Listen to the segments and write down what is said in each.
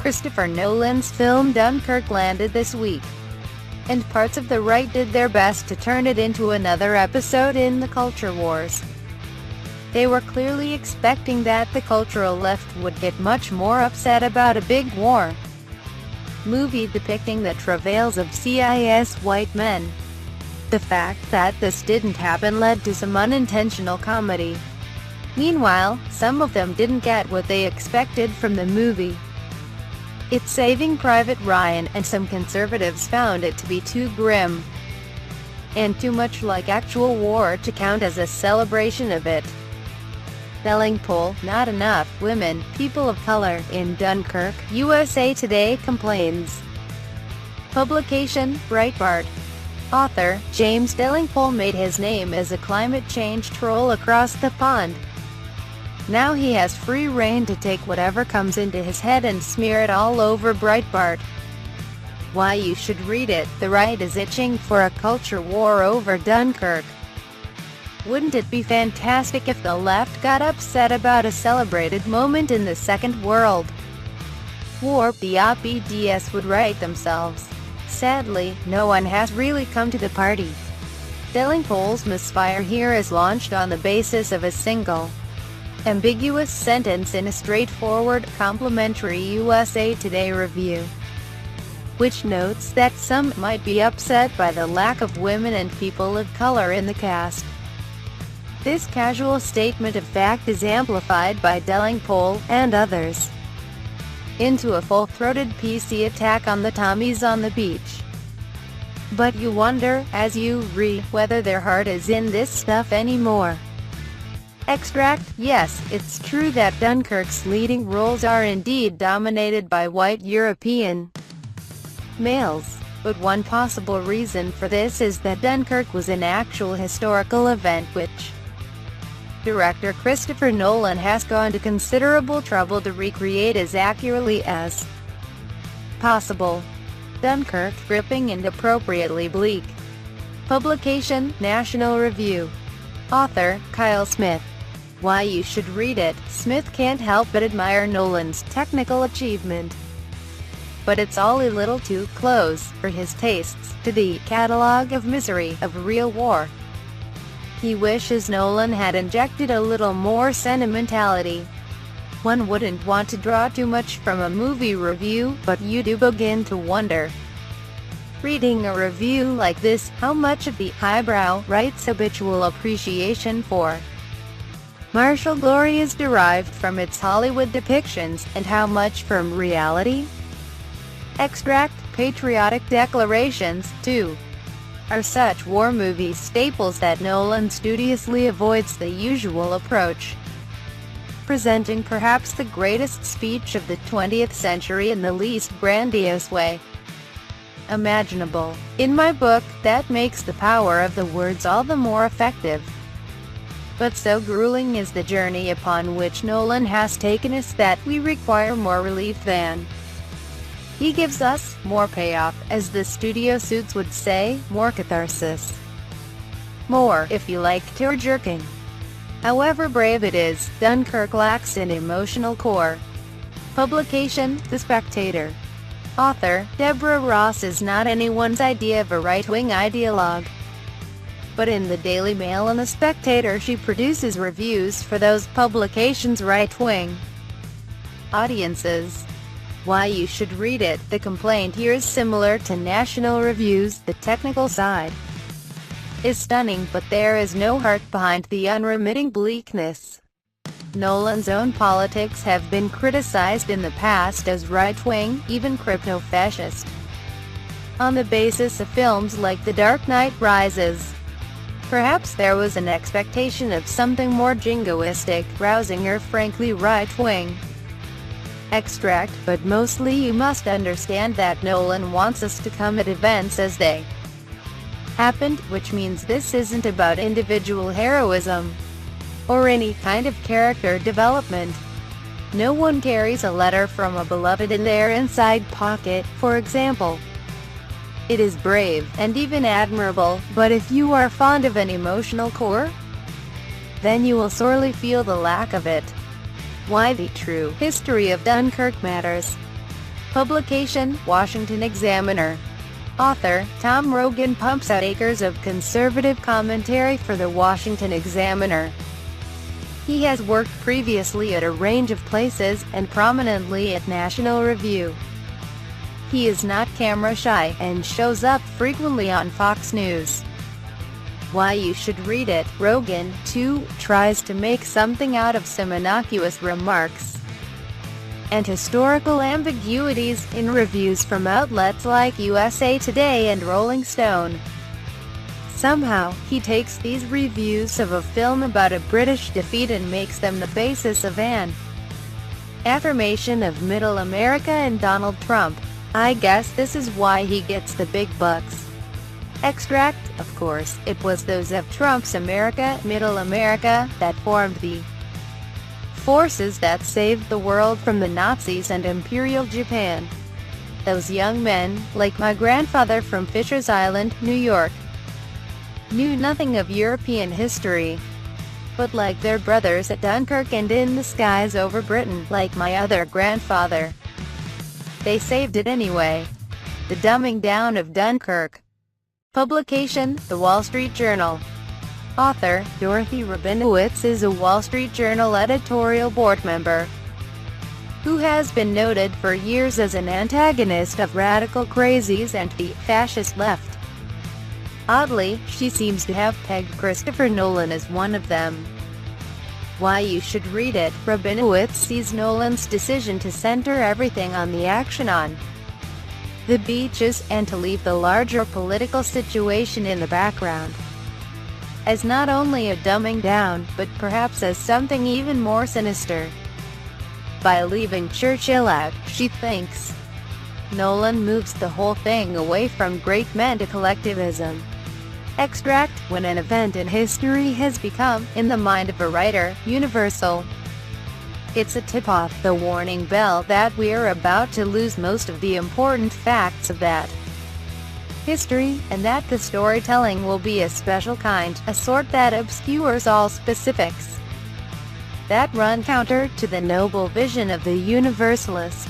Christopher Nolan's film Dunkirk landed this week, and parts of the right did their best to turn it into another episode in the culture wars. They were clearly expecting that the cultural left would get much more upset about a big war movie depicting the travails of cis white men. The fact that this didn't happen led to some unintentional comedy. Meanwhile, some of them didn't get what they expected from the movie. It's Saving Private Ryan, and some conservatives found it to be too grim and too much like actual war to count as a celebration of it. Telling poll, not enough women, people of color, in Dunkirk, USA Today complains. Publication, Breitbart. Author, James Delingpole made his name as a climate change troll across the pond. Now he has free rein to take whatever comes into his head and smear it all over Breitbart. Why you should read it. The right is itching for a culture war over Dunkirk. Wouldn't it be fantastic if the left got upset about a celebrated moment in the Second World War? The OPDS would right themselves. Sadly, no one has really come to the party. Delingpole's misfire here is launched on the basis of a single ambiguous sentence in a straightforward, complimentary USA Today review, which notes that some might be upset by the lack of women and people of color in the cast. This casual statement of fact is amplified by Delingpole, and others, into a full-throated PC attack on the Tommies on the beach. But you wonder, as you read, whether their heart is in this stuff anymore. Extract. Yes, it's true that Dunkirk's leading roles are indeed dominated by white European males, but one possible reason for this is that Dunkirk was an actual historical event which director Christopher Nolan has gone to considerable trouble to recreate as accurately as possible. Dunkirk, gripping and appropriately bleak. Publication, National Review. Author, Kyle Smith. Why you should read it. Smith can't help but admire Nolan's technical achievement, but it's all a little too close, for his tastes, to the catalog of misery of real war. He wishes Nolan had injected a little more sentimentality. One wouldn't want to draw too much from a movie review, but you do begin to wonder, reading a review like this, how much of the highbrow right's habitual appreciation for martial glory is derived from its Hollywood depictions, and how much from reality. Extract. Patriotic declarations, too, are such war movie staples that Nolan studiously avoids the usual approach, presenting perhaps the greatest speech of the 20th century in the least grandiose way imaginable. In my book, that makes the power of the words all the more effective. But so grueling is the journey upon which Nolan has taken us that we require more relief than he gives us, more payoff, as the studio suits would say, more catharsis. More, if you like, tear-jerking. However brave it is, Dunkirk lacks an emotional core. Publication, The Spectator. Author, Deborah Ross is not anyone's idea of a right-wing ideologue. But in the Daily Mail and The Spectator she produces reviews for those publications' right-wing audiences. Why you should read it. The complaint here is similar to National Review's. The technical side is stunning, but there is no heart behind the unremitting bleakness. Nolan's own politics have been criticized in the past as right-wing, even crypto-fascist, on the basis of films like The Dark Knight Rises. Perhaps there was an expectation of something more jingoistic, rousing or frankly right-wing. Extract. But mostly you must understand that Nolan wants us to come at events as they happened, which means this isn't about individual heroism or any kind of character development. No one carries a letter from a beloved in their inside pocket, for example. It is brave, and even admirable, but if you are fond of an emotional core, then you will sorely feel the lack of it. Why the true history of Dunkirk matters. Publication, Washington Examiner. Author, Tom Rogan pumps out acres of conservative commentary for the Washington Examiner. He has worked previously at a range of places, and prominently at National Review. He is not camera shy, and shows up frequently on Fox News. Why you should read it. Rogan, too, tries to make something out of some innocuous remarks and historical ambiguities in reviews from outlets like USA Today and Rolling Stone. Somehow, he takes these reviews of a film about a British defeat and makes them the basis of an affirmation of Middle America and Donald Trump. I guess this is why he gets the big bucks. Extract, of course, it was those of Trump's America, Middle America, that formed the forces that saved the world from the Nazis and Imperial Japan. Those young men, like my grandfather from Fisher's Island, New York, knew nothing of European history. But like their brothers at Dunkirk and in the skies over Britain, like my other grandfather, they saved it anyway. The Dumbing Down of Dunkirk. Publication, The Wall Street Journal. Author, Dorothy Rabinowitz is a Wall Street Journal editorial board member who has been noted for years as an antagonist of radical crazies and the fascist left. Oddly, she seems to have pegged Christopher Nolan as one of them. Why you should read it. Rabinowitz sees Nolan's decision to center everything on the action on the beaches, and to leave the larger political situation in the background, as not only a dumbing down, but perhaps as something even more sinister. By leaving Churchill out, she thinks, Nolan moves the whole thing away from great men to collectivism. Extract, when an event in history has become, in the mind of a writer, universal, it's a tip-off, the warning bell that we're about to lose most of the important facts of that history, and that the storytelling will be a special kind, a sort that obscures all specifics, that run counter to the noble vision of the universalist.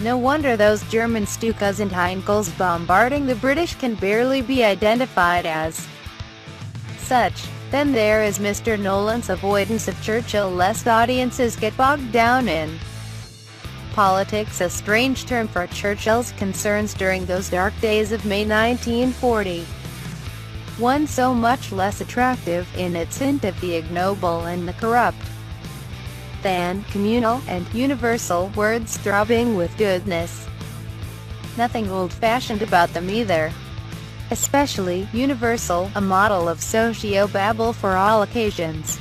No wonder those German Stukas and Heinkels bombarding the British can barely be identified as such. Then there is Mr. Nolan's avoidance of Churchill, lest audiences get bogged down in politics, a strange term for Churchill's concerns during those dark days of May 1940. One so much less attractive, in its hint of the ignoble and the corrupt, than communal and universal words throbbing with goodness. Nothing old-fashioned about them either. Especially universal, a model of socio-babble for all occasions.